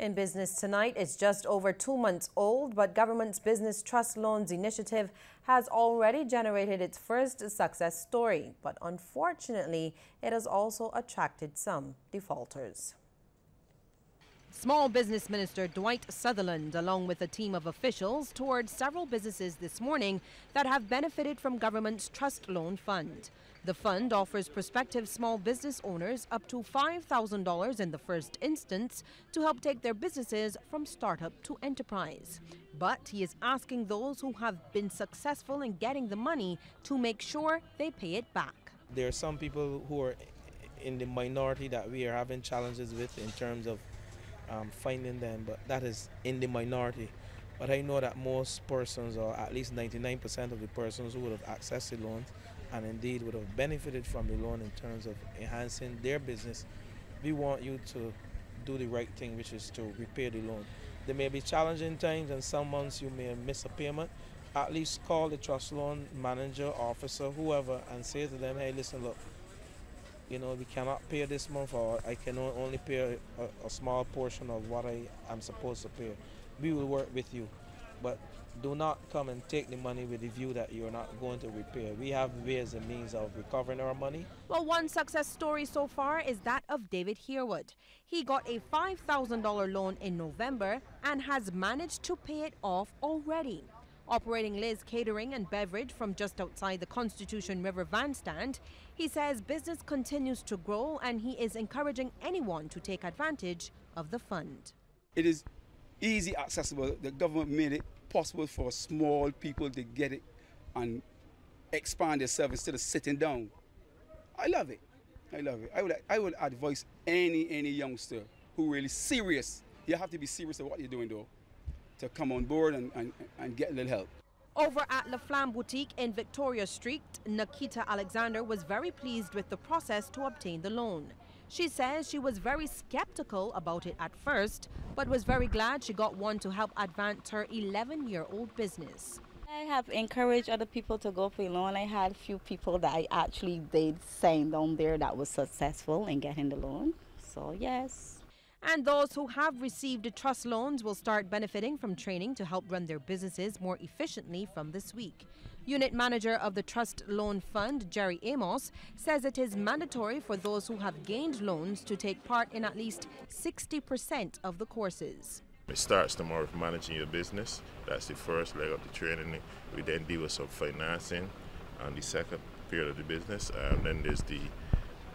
In business tonight, it's just over 2 months old, but government's Business Trust Loans initiative has already generated its first success story. But unfortunately, it has also attracted some defaulters. Small Business Minister Dwight Sutherland, along with a team of officials, toured several businesses this morning that have benefited from government's Trust Loan Fund. The fund offers prospective small business owners up to $5,000 in the first instance to help take their businesses from startup to enterprise. But he is asking those who have been successful in getting the money to make sure they pay it back. There are some people who are in the minority that we are having challenges with in terms of finding them, but that is in the minority. But I know that most persons, or at least 99% of the persons who would have accessed the loans and indeed would have benefited from the loan in terms of enhancing their business, we want you to do the right thing, which is to repay the loan. There may be challenging times and some months you may miss a payment. At least call the trust loan manager, officer, whoever, and say to them, hey, listen, look, you know, we cannot pay this month, or I can only pay a small portion of what I am supposed to pay. We will work with you, but do not come and take the money with the view that you're not going to repay. We have ways and means of recovering our money. Well, one success story so far is that of David Herwood. He got a $5,000 loan in November and has managed to pay it off already. Operating Liz Catering and Beverage from just outside the Constitution River van stand, he says business continues to grow and he is encouraging anyone to take advantage of the fund. It is easy accessible. The government made it possible for small people to get it and expand their service instead of sitting down. I love it. I love it. I would advise any youngster who really serious. You have to be serious about what you're doing though, to come on board and get a little help. Over at La Flamme Boutique in Victoria Street, Nikita Alexander was very pleased with the process to obtain the loan. She says she was very skeptical about it at first, but was very glad she got one to help advance her 11-year-old business. I have encouraged other people to go for a loan. I had a few people that I actually did sign down there that was successful in getting the loan. So yes. And those who have received the trust loans will start benefiting from training to help run their businesses more efficiently from this week. Unit manager of the Trust Loan Fund, Jerry Amos, says it is mandatory for those who have gained loans to take part in at least 60% of the courses. It starts tomorrow with managing your business. That's the first leg of the training. We then deal with some financing on the second period of the business. And then there's the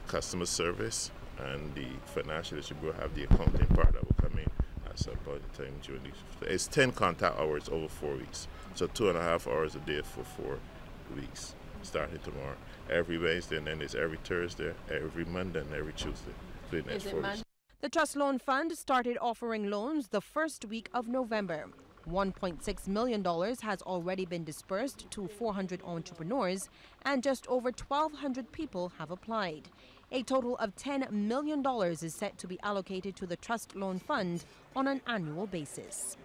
customer service, and the financial issue will have the accounting part that will come in at some point in time during the. It's 10 contact hours over 4 weeks. So 2.5 hours a day for 4 weeks, starting tomorrow. Every Wednesday, and then it's every Thursday, every Monday, and every Tuesday for the next 4 weeks. The Trust Loan Fund started offering loans the first week of November. $1.6 million has already been dispersed to 400 entrepreneurs, and just over 1,200 people have applied. A total of $10 million is set to be allocated to the Trust Loan Fund on an annual basis.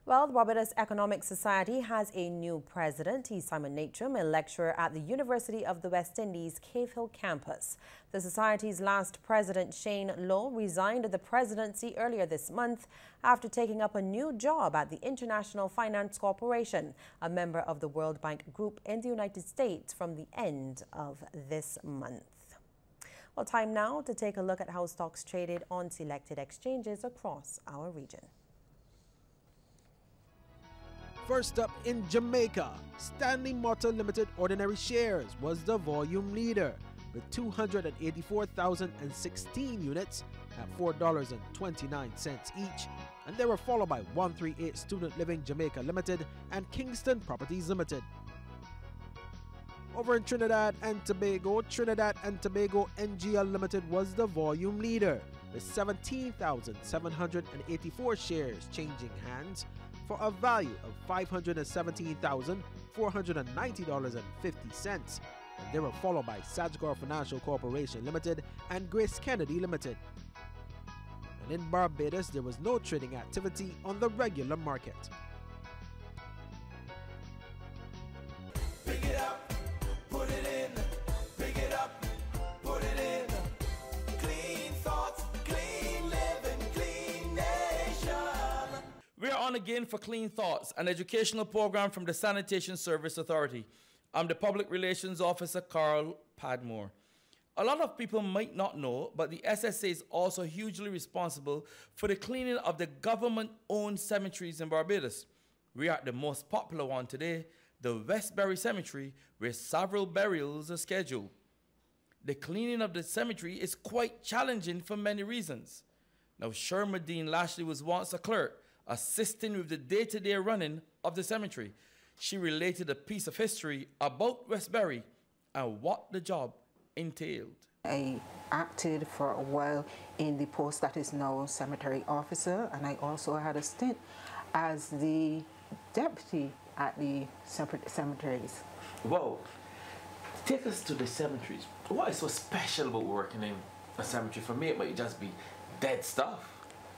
Well, the Barbados Economic Society has a new president. He's Simon Natrum, a lecturer at the University of the West Indies Cave Hill campus. The society's last president, Shane Lowe, resigned the presidency earlier this month after taking up a new job at the International Finance Corporation, a member of the World Bank Group in the United States, from the end of this month. Well, time now to take a look at how stocks traded on selected exchanges across our region. First up in Jamaica, Stanley Motor Limited ordinary shares was the volume leader with 284,016 units at $4.29 each, and they were followed by 138 Student Living Jamaica Limited and Kingston Properties Limited. Over in Trinidad and Tobago NGL Limited was the volume leader with 17,784 shares changing hands for a value of $517,490.50, and they were followed by Sagicor Financial Corporation Limited and Grace Kennedy Limited. And in Barbados, there was no trading activity on the regular market. Pick it up, put it in, pick it up, put it in. Clean thoughts, clean living, clean on again for Clean Thoughts, an educational program from the Sanitation Service Authority. I'm the Public Relations Officer, Carl Padmore. A lot of people might not know, but the SSA is also hugely responsible for the cleaning of the government-owned cemeteries in Barbados. We are at the most popular one today, the Westbury Cemetery, where several burials are scheduled. The cleaning of the cemetery is quite challenging for many reasons. Now, Shermadine Lashley was once a clerk, assisting with the day-to-day running of the cemetery. She related a piece of history about Westbury and what the job entailed. I acted for a while in the post that is now cemetery officer, and I also had a stint as the deputy at the cemeteries. Whoa, take us to the cemeteries. What is so special about working in a cemetery? For me, it might just be dead stuff.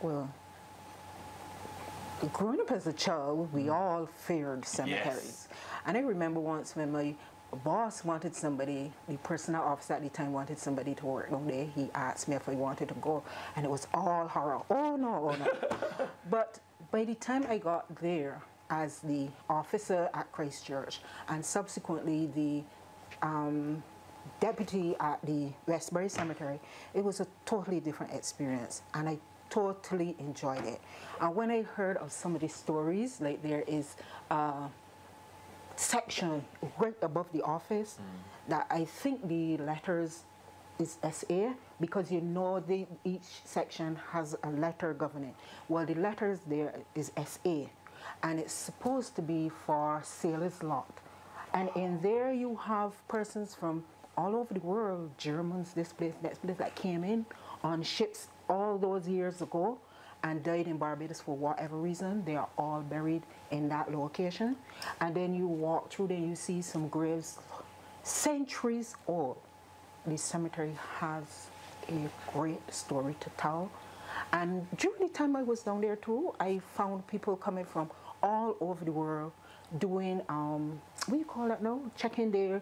Well, growing up as a child, we all feared cemeteries. Yes. And I remember once when my boss wanted somebody, the personnel officer at the time wanted somebody to work one day. He asked me if I wanted to go, and it was all horror. Oh no, oh no. But by the time I got there as the officer at Christchurch and subsequently the deputy at the Westbury Cemetery, it was a totally different experience, and I totally enjoyed it. And when I heard of some of the stories, like there is section right above the office that I think the letters is SA, because you know each section has a letter governing. Well, the letters there is SA, and it's supposed to be for sailors' lot. And in there you have persons from all over the world, Germans, this place, that place, that came in on ships all those years ago and died in Barbados for whatever reason. They are all buried in that location. And then you walk through there, you see some graves centuries old. The cemetery has a great story to tell. And during the time I was down there too, I found people coming from all over the world doing, what do you call that now? Checking their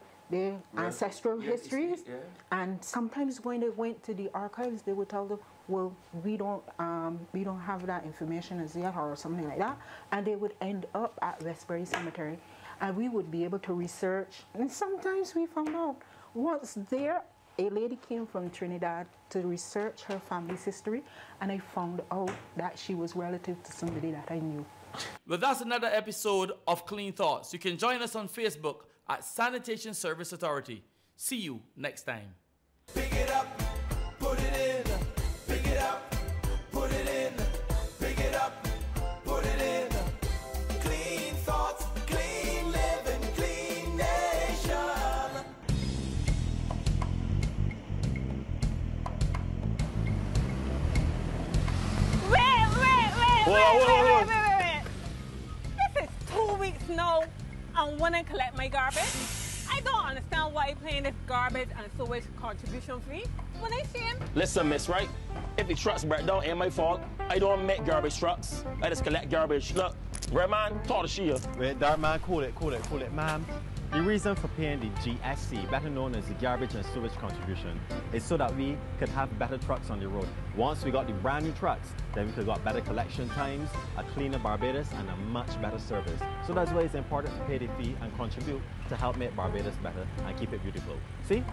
ancestral histories. Yeah. And sometimes when they went to the archives, they would tell them, well, we don't have that information as yet, or something like that. And they would end up at Westbury Cemetery, and we would be able to research. And sometimes we found out once there, a lady came from Trinidad to research her family's history, and I found out that she was relative to somebody that I knew. Well, that's another episode of Clean Thoughts. You can join us on Facebook at Sanitation Service Authority. See you next time. Pick it up, put it in. Pick it up, put it in. Pick it up, put it in. Clean thoughts, clean living, clean nation. Wait. This is 2 weeks now, and when I collect my garbage, I don't understand why you're paying this garbage and sewage contribution fee when I see him. Listen, miss, right? If the trucks break down, ain't my fault. I don't make garbage trucks. I just collect garbage. Look, red man, talk to she. Wait, dark man, cool it, ma'am. The reason for paying the GSC, better known as the Garbage and Sewage Contribution, is so that we could have better trucks on the road. Once we got the brand new trucks, then we could got better collection times, a cleaner Barbados, and a much better service. So that's why it's important to pay the fee and contribute to help make Barbados better and keep it beautiful. See?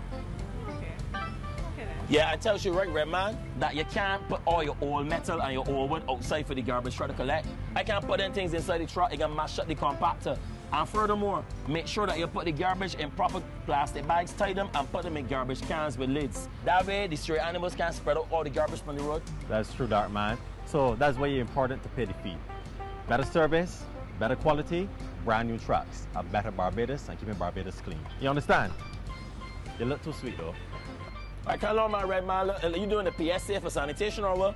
Yeah, I tell you right, red man, that you can't put all your old metal and your old wood outside for the garbage truck to collect. I can't put them things inside the truck, it can mash up the compactor. And furthermore, make sure that you put the garbage in proper plastic bags, tie them, and put them in garbage cans with lids. That way, the stray animals can't spread out all the garbage from the road. That's true, dark man. So that's why it's important to pay the fee. Better service, better quality, brand new trucks, a better Barbados, and keeping Barbados clean. You understand? You look too sweet, though. I can't on my red man. Look, you doing the PSA for sanitation or what?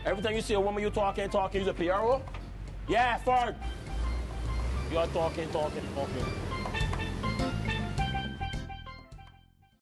Every time you see a woman you talking, use a PRO? Yeah, Ford. You are talking.